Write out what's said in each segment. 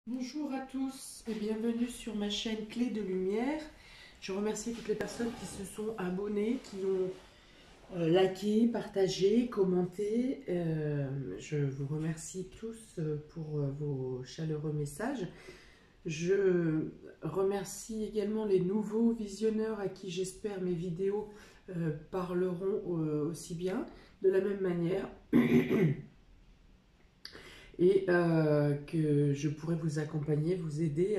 Bonjour à tous et bienvenue sur ma chaîne Clé de Lumière. Je remercie toutes les personnes qui se sont abonnées, qui ont liké, partagé, commenté. Je vous remercie tous pour vos chaleureux messages. Je remercie également les nouveaux visionneurs à qui j'espère mes vidéos parleront aussi bien, de la même manière. Et que je pourrais vous accompagner, vous aider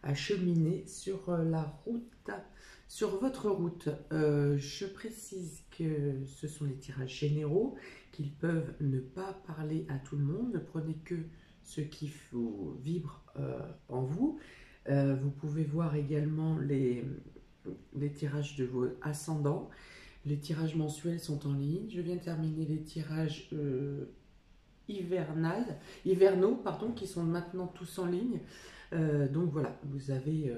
à cheminer sur la route, sur votre route. Je précise que ce sont des tirages généraux, qu'ils peuvent ne pas parler à tout le monde. Ne prenez que ce qui vous vibre en vous. Vous pouvez voir également les tirages de vos ascendants. Les tirages mensuels sont en ligne. Je viens de terminer les tirages hivernaux, pardon, qui sont maintenant tous en ligne. Donc voilà, vous avez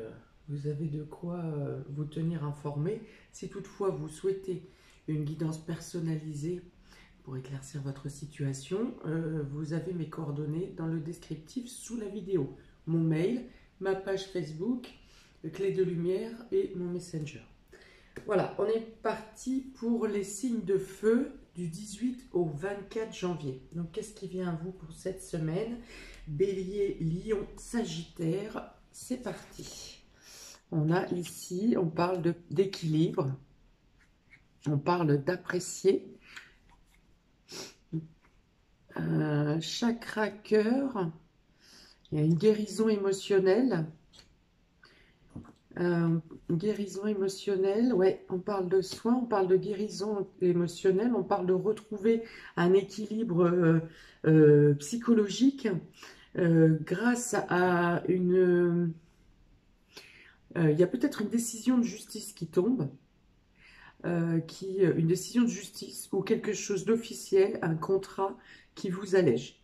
de quoi vous tenir informé. Si toutefois vous souhaitez une guidance personnalisée pour éclaircir votre situation, vous avez mes coordonnées dans le descriptif sous la vidéo. Mon mail, ma page Facebook, Clé de Lumière et mon Messenger. Voilà, on est parti pour les signes de feu du 18 au 24 janvier. Donc, qu'est-ce qui vient à vous pour cette semaine? Bélier, Lion, Sagittaire, c'est parti. On a ici, on parle d'équilibre, on parle d'apprécier. Chakra cœur, il y a une guérison émotionnelle. Guérison émotionnelle, ouais, on parle de soin, on parle de guérison émotionnelle, on parle de retrouver un équilibre psychologique grâce à une... il y a peut-être une décision de justice qui tombe, une décision de justice ou quelque chose d'officiel, un contrat qui vous allège.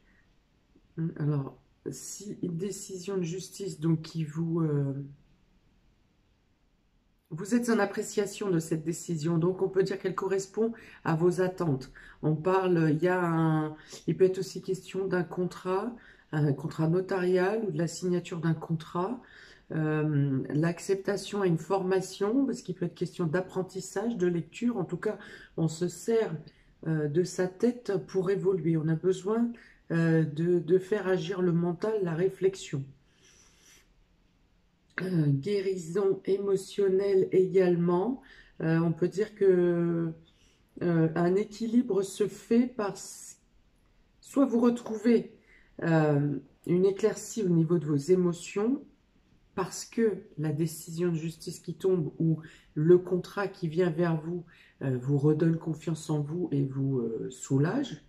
Alors, si une décision de justice donc qui vous... Vous êtes en appréciation de cette décision, donc on peut dire qu'elle correspond à vos attentes. On parle, il peut être aussi question d'un contrat, un contrat notarial ou de la signature d'un contrat, l'acceptation à une formation, parce qu'il peut être question d'apprentissage, de lecture. En tout cas, on se sert de sa tête pour évoluer. On a besoin de faire agir le mental, la réflexion. Guérison émotionnelle également. On peut dire que un équilibre se fait par soit vous retrouvez une éclaircie au niveau de vos émotions parce que la décision de justice qui tombe ou le contrat qui vient vers vous vous redonne confiance en vous et vous soulage,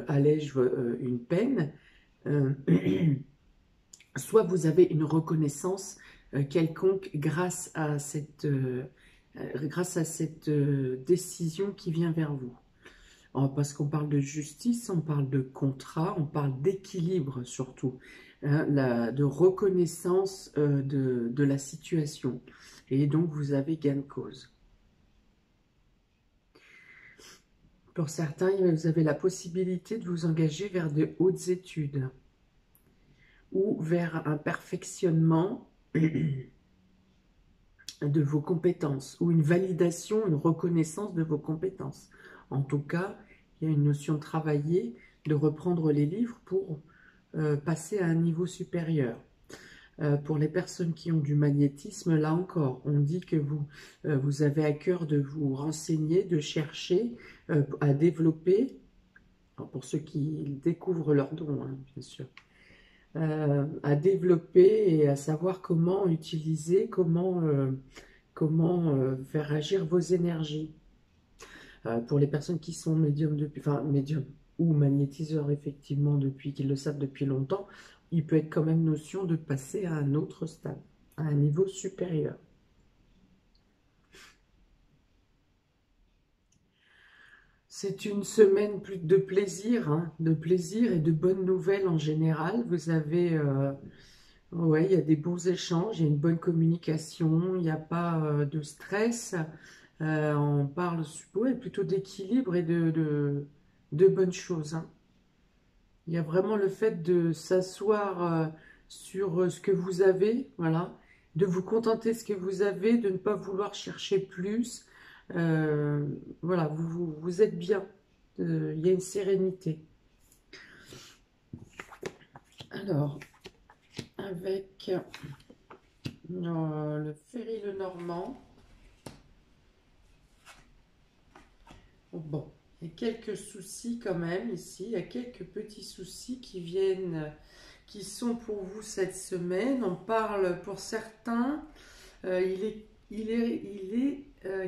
allège une peine. Soit vous avez une reconnaissance quelconque grâce à cette décision qui vient vers vous. Parce qu'on parle de justice, on parle de contrat, on parle d'équilibre surtout, hein, de reconnaissance de la situation. Et donc vous avez gain de cause. Pour certains, vous avez la possibilité de vous engager vers de hautes études ou vers un perfectionnement de vos compétences ou une validation, une reconnaissance de vos compétences. En tout cas, il y a une notion de travailler, de reprendre les livres pour passer à un niveau supérieur. Pour les personnes qui ont du magnétisme, là encore, on dit que vous avez à cœur de vous renseigner, de chercher à développer, alors pour ceux qui découvrent leurs dons, hein, bien sûr, à développer et à savoir comment utiliser, comment faire agir vos énergies. Pour les personnes qui sont médiums depuis, enfin médiums ou magnétiseurs effectivement depuis, qu'ils le savent depuis longtemps, il peut être quand même notion de passer à un autre stade, à un niveau supérieur. C'est une semaine plus de plaisir, hein, de plaisir et de bonnes nouvelles en général. Vous avez, ouais, il y a des bons échanges, il y a une bonne communication, il n'y a pas de stress. On parle ouais, plutôt d'équilibre et de bonnes choses, hein. Il y a vraiment le fait de s'asseoir sur ce que vous avez, voilà, de vous contenter de ce que vous avez, de ne pas vouloir chercher plus. Euh, voilà, vous êtes bien. Il y a une sérénité. Alors, avec le Ferry le Normand, bon, il y a quelques soucis quand même ici. Il y a quelques petits soucis qui viennent, qui sont pour vous cette semaine. On parle pour certains, il est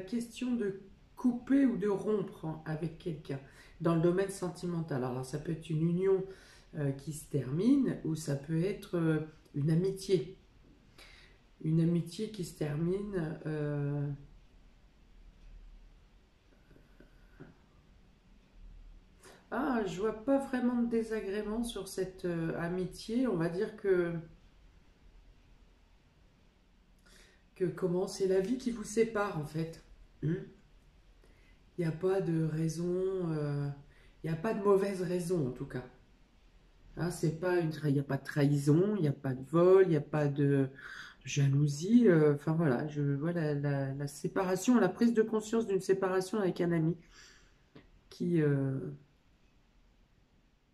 question de couper ou de rompre avec quelqu'un dans le domaine sentimental. Alors ça peut être une union qui se termine ou ça peut être une amitié. Une amitié qui se termine. Ah, je vois pas vraiment de désagrément sur cette amitié. On va dire que comment c'est la vie qui vous sépare en fait. Hmm. Il n'y a pas de raison, il n'y a pas de mauvaise raison en tout cas. Hein, c'est pas il n'y a pas de trahison, il n'y a pas de vol, il n'y a pas de jalousie. Enfin voilà, je vois la séparation, la prise de conscience d'une séparation avec un ami qui,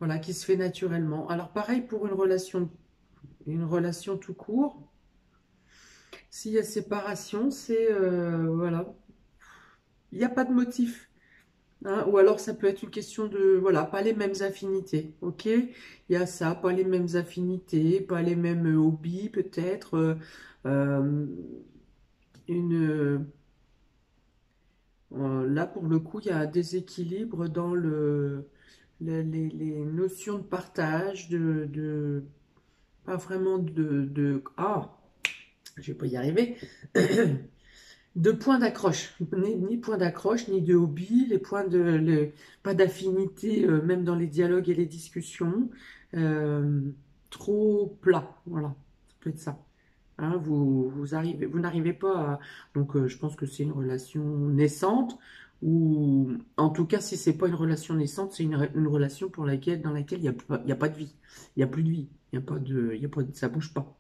voilà, qui se fait naturellement. Alors pareil pour une relation tout court. S'il y a séparation, c'est voilà, il n'y a pas de motif. Hein, ou alors ça peut être une question de, voilà, pas les mêmes affinités, ok? Il y a ça, pas les mêmes affinités, pas les mêmes hobbies peut-être. Euh, une, là pour le coup, il y a un déséquilibre dans les notions de partage, pas vraiment je vais pas y arriver. De points d'accroche, ni points d'accroche, ni de hobby, pas d'affinité, même dans les dialogues et les discussions, euh, trop plat, voilà, ça peut être ça. Hein, vous n'arrivez pas à, donc je pense que c'est une relation naissante, ou en tout cas si c'est pas une relation naissante, c'est une relation dans laquelle il y a pas de vie, il y a plus de vie, ça bouge pas.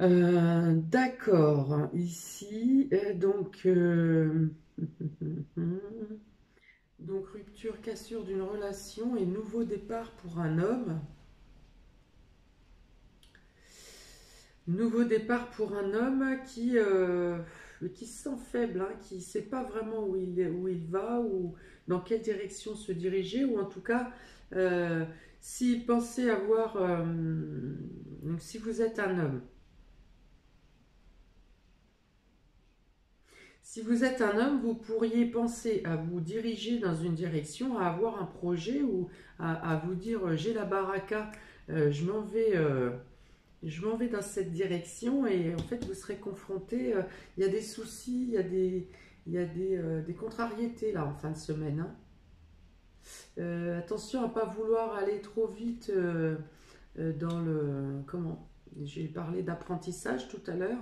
D'accord, ici, donc rupture, cassure d'une relation et nouveau départ pour un homme. Nouveau départ pour un homme qui se sent faible, hein, qui ne sait pas vraiment où il va, ou dans quelle direction se diriger, ou en tout cas, s'il pensait avoir... donc si vous êtes un homme, si vous êtes un homme, vous pourriez penser à vous diriger dans une direction, à avoir un projet ou à vous dire j'ai la baraka, je m'en vais dans cette direction et en fait vous serez confronté, il y a des soucis, des contrariétés là en fin de semaine. Hein. Attention à ne pas vouloir aller trop vite dans le... Comment? J'ai parlé d'apprentissage tout à l'heure.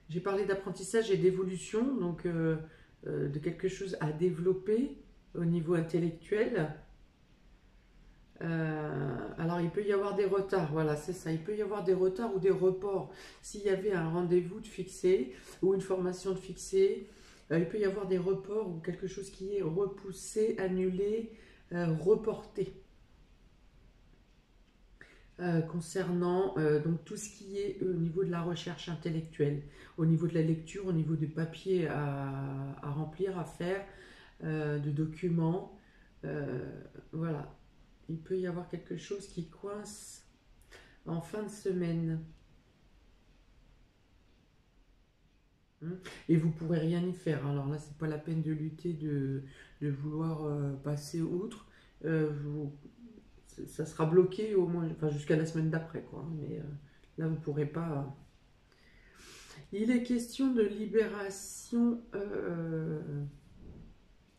J'ai parlé d'apprentissage et d'évolution, donc de quelque chose à développer au niveau intellectuel. Alors, il peut y avoir des retards, voilà, c'est ça. Il peut y avoir des retards ou des reports. S'il y avait un rendez-vous de fixé ou une formation de fixé, il peut y avoir des reports ou quelque chose qui est repoussé, annulé, reporté. Concernant donc tout ce qui est au niveau de la recherche intellectuelle, au niveau de la lecture, au niveau du papier à remplir, à faire, de documents. Voilà, il peut y avoir quelque chose qui coince en fin de semaine. Et vous pourrez rien y faire. Alors là, c'est pas la peine de lutter, de vouloir passer outre. Vous, ça sera bloqué au moins, enfin jusqu'à la semaine d'après, quoi. Mais là, vous pourrez pas. Il est question de libération.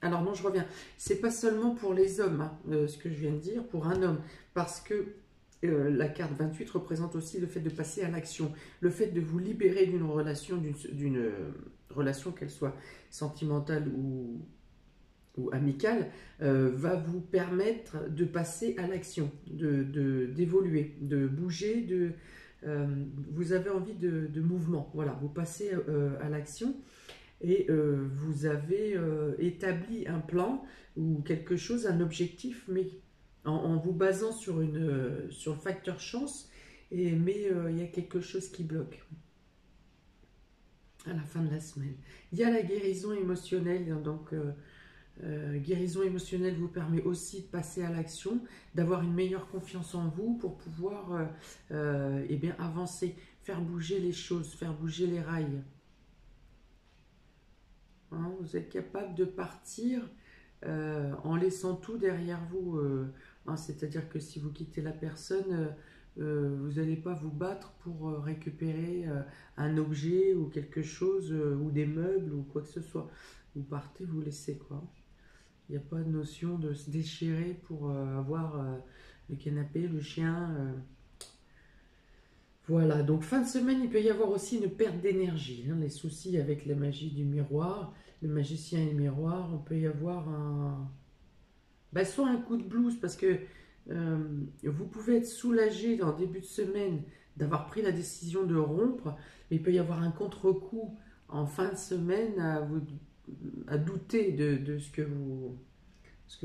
Alors non, je reviens. C'est pas seulement pour les hommes, hein, ce que je viens de dire, pour un homme, parce que la carte 28 représente aussi le fait de passer à l'action, le fait de vous libérer d'une relation, d'une relation qu'elle soit sentimentale ou amical, va vous permettre de passer à l'action, d'évoluer, de bouger, vous avez envie de mouvement, voilà, vous passez à l'action et vous avez établi un plan ou quelque chose, un objectif, mais en vous basant sur le facteur chance, mais il y a quelque chose qui bloque à la fin de la semaine. Il y a la guérison émotionnelle, donc guérison émotionnelle vous permet aussi de passer à l'action, d'avoir une meilleure confiance en vous pour pouvoir eh bien, avancer, faire bouger les choses, faire bouger les rails. Hein, vous êtes capable de partir en laissant tout derrière vous. Hein, c'est-à-dire que si vous quittez la personne, vous n'allez pas vous battre pour récupérer un objet ou quelque chose, ou des meubles ou quoi que ce soit. Vous partez, vous laissez quoi. Il n'y a pas de notion de se déchirer pour avoir le canapé, le chien. Voilà, donc fin de semaine, il peut y avoir aussi une perte d'énergie. Hein, les soucis avec la magie du miroir, le magicien et le miroir, on peut y avoir soit un coup de blues parce que vous pouvez être soulagé en début de semaine d'avoir pris la décision de rompre, mais il peut y avoir un contre-coup en fin de semaine à douter de ce que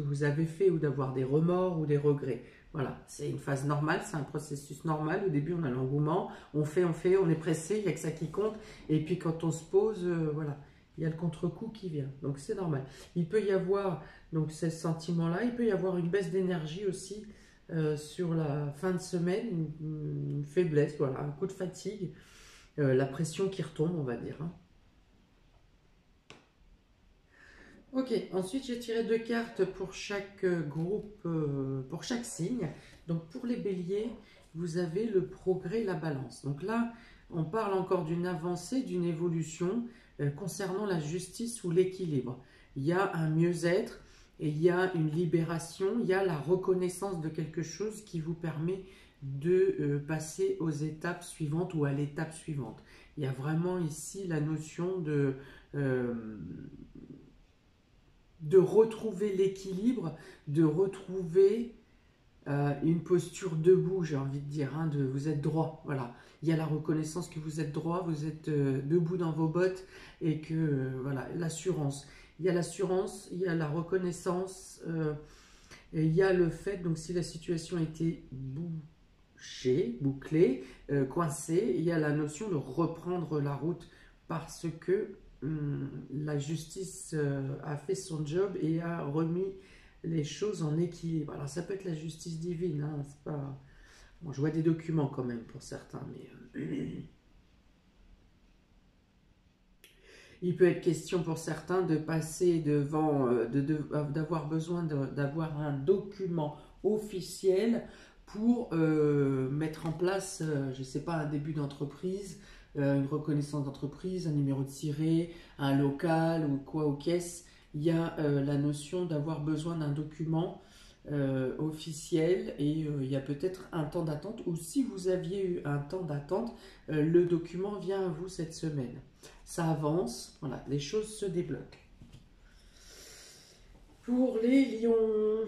vous avez fait ou d'avoir des remords ou des regrets. Voilà, c'est une phase normale, c'est un processus normal. Au début, on a l'engouement, on fait, on est pressé, il n'y a que ça qui compte. Et puis quand on se pose, voilà, il y a le contre-coup qui vient. Donc c'est normal. Il peut y avoir donc ce sentiment-là, il peut y avoir une baisse d'énergie aussi sur la fin de semaine, une faiblesse, voilà, un coup de fatigue, la pression qui retombe, on va dire. Hein. Ok, ensuite j'ai tiré 2 cartes pour chaque groupe, pour chaque signe. Donc pour les béliers, vous avez le progrès, la balance. Donc là, on parle encore d'une avancée, d'une évolution concernant la justice ou l'équilibre. Il y a un mieux-être et il y a une libération, il y a la reconnaissance de quelque chose qui vous permet de passer aux étapes suivantes ou à l'étape suivante. Il y a vraiment ici la notion euh, de retrouver l'équilibre, de retrouver une posture debout, j'ai envie de dire, hein, vous êtes droit, voilà. Il y a la reconnaissance que vous êtes droit, vous êtes debout dans vos bottes et que, voilà, l'assurance. Il y a l'assurance, il y a la reconnaissance, et il y a le fait, donc si la situation était bouclée, coincée, il y a la notion de reprendre la route parce que la justice a fait son job et a remis les choses en équilibre. Alors ça peut être la justice divine, hein, c'est pas... Bon, je vois des documents quand même pour certains, mais il peut être question pour certains de passer devant, d'avoir besoin d'avoir un document officiel pour mettre en place, je ne sais pas, un début d'entreprise, une reconnaissance d'entreprise, un numéro de siret, un local ou quoi aux caisses. Il y a la notion d'avoir besoin d'un document officiel et il y a peut-être un temps d'attente ou si vous aviez eu un temps d'attente, le document vient à vous cette semaine. Ça avance, voilà, les choses se débloquent. Pour les lions,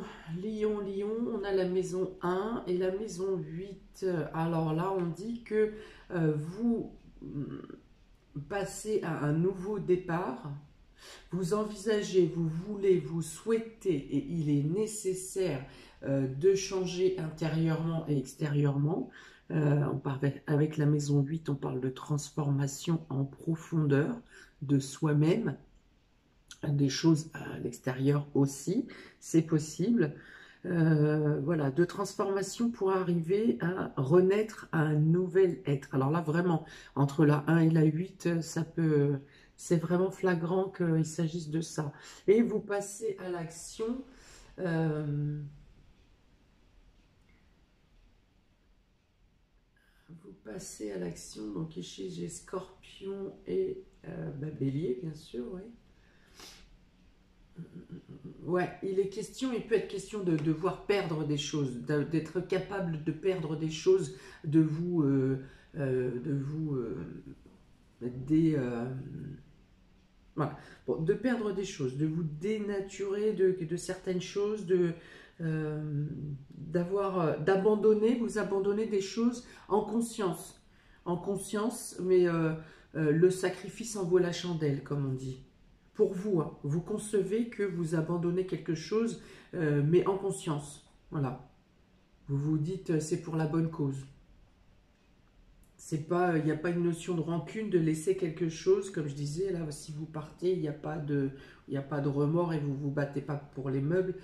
on a la maison 1 et la maison 8. Alors là, on dit que vous passez à un nouveau départ. Vous envisagez, vous voulez, vous souhaitez et il est nécessaire de changer intérieurement et extérieurement. On parle avec la maison 8, on parle de transformation en profondeur de soi-même, des choses à l'extérieur aussi, c'est possible. Voilà, de transformation pour arriver à renaître à un nouvel être. Alors là, vraiment, entre la 1 et la 8, ça peut... C'est vraiment flagrant qu'il s'agisse de ça. Et vous passez à l'action. Vous passez à l'action. Donc ici, j'ai Scorpion et Bélier, bien sûr, oui. Ouais, il peut être question de devoir perdre des choses, d'être capable de perdre des choses, de vous, des, Voilà. Bon, de perdre des choses, de vous dénaturer de certaines choses, d'abandonner, vous abandonner des choses en conscience. En conscience, mais le sacrifice en vaut la chandelle, comme on dit. Pour vous, hein, vous concevez que vous abandonnez quelque chose, mais en conscience. Voilà. Vous vous dites, c'est pour la bonne cause. C'est pas, il n'y a pas une notion de rancune de laisser quelque chose, comme je disais, là, si vous partez, il n'y a pas de remords et vous vous battez pas pour les meubles.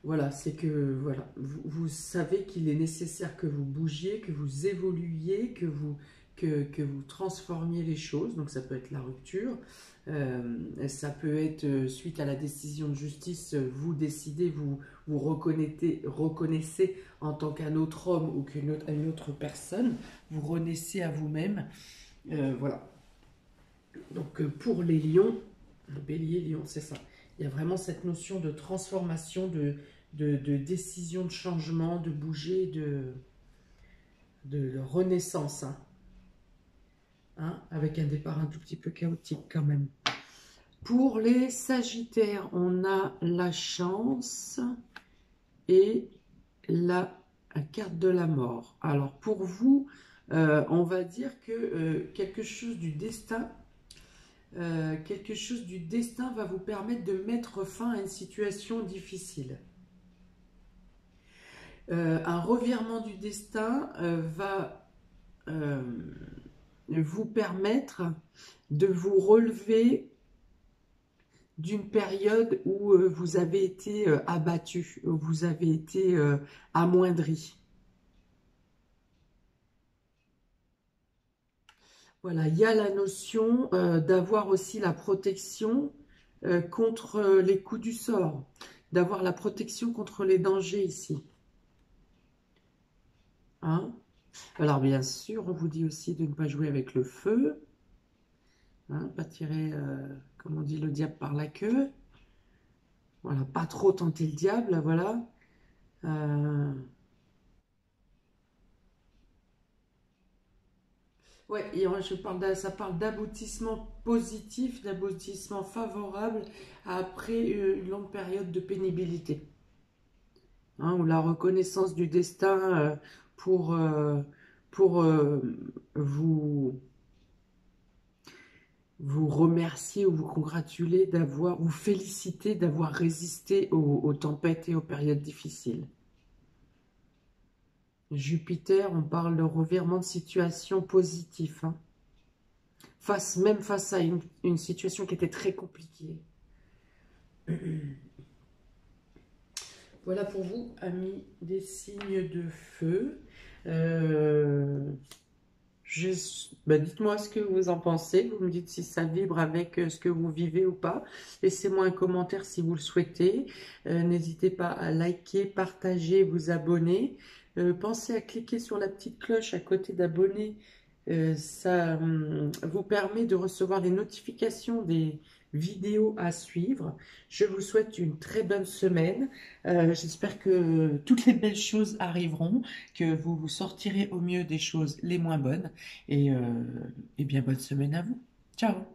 Voilà, c'est que, voilà, vous savez qu'il est nécessaire que vous bougiez, que vous évoluiez, que vous transformiez les choses. Donc ça peut être la rupture, ça peut être suite à la décision de justice, vous décidez, vous reconnaissez en tant qu'un autre homme ou qu'une autre personne, vous renaissez à vous-même. Voilà. Donc pour les lions, le bélier, lion, c'est ça. Il y a vraiment cette notion de transformation, de décision, de changement, de bouger, de renaissance. Hein. Hein, avec un départ un tout petit peu chaotique quand même. Pour les sagittaires, on a la chance et la carte de la mort. Alors pour vous, on va dire que quelque chose du destin va vous permettre de mettre fin à une situation difficile. Un revirement du destin va vous permettre de vous relever d'une période où vous avez été abattu, où vous avez été amoindri. Voilà, il y a la notion d'avoir aussi la protection contre les coups du sort, d'avoir la protection contre les dangers ici. Hein? Alors bien sûr, on vous dit aussi de ne pas jouer avec le feu, hein, pas tirer, comme on dit, le diable par la queue. Voilà, pas trop tenter le diable, voilà. Ouais, et ça parle d'aboutissement positif, d'aboutissement favorable après une longue période de pénibilité. Hein, ou la reconnaissance du destin pour vous remercier ou vous congratuler vous féliciter d'avoir résisté aux tempêtes et aux périodes difficiles. Jupiter, on parle de revirement de situation positif. Hein. Même face à une situation qui était très compliquée. Voilà pour vous, amis des signes de feu. Dites-moi ce que vous en pensez. Vous me dites si ça vibre avec ce que vous vivez ou pas. Laissez-moi un commentaire si vous le souhaitez. N'hésitez pas à liker, partager, vous abonner. Pensez à cliquer sur la petite cloche à côté d'abonner. Ça vous permet de recevoir les notifications des vidéos à suivre. Je vous souhaite une très bonne semaine. J'espère que toutes les belles choses arriveront, que vous vous sortirez au mieux des choses les moins bonnes. Et bien bonne semaine à vous. Ciao!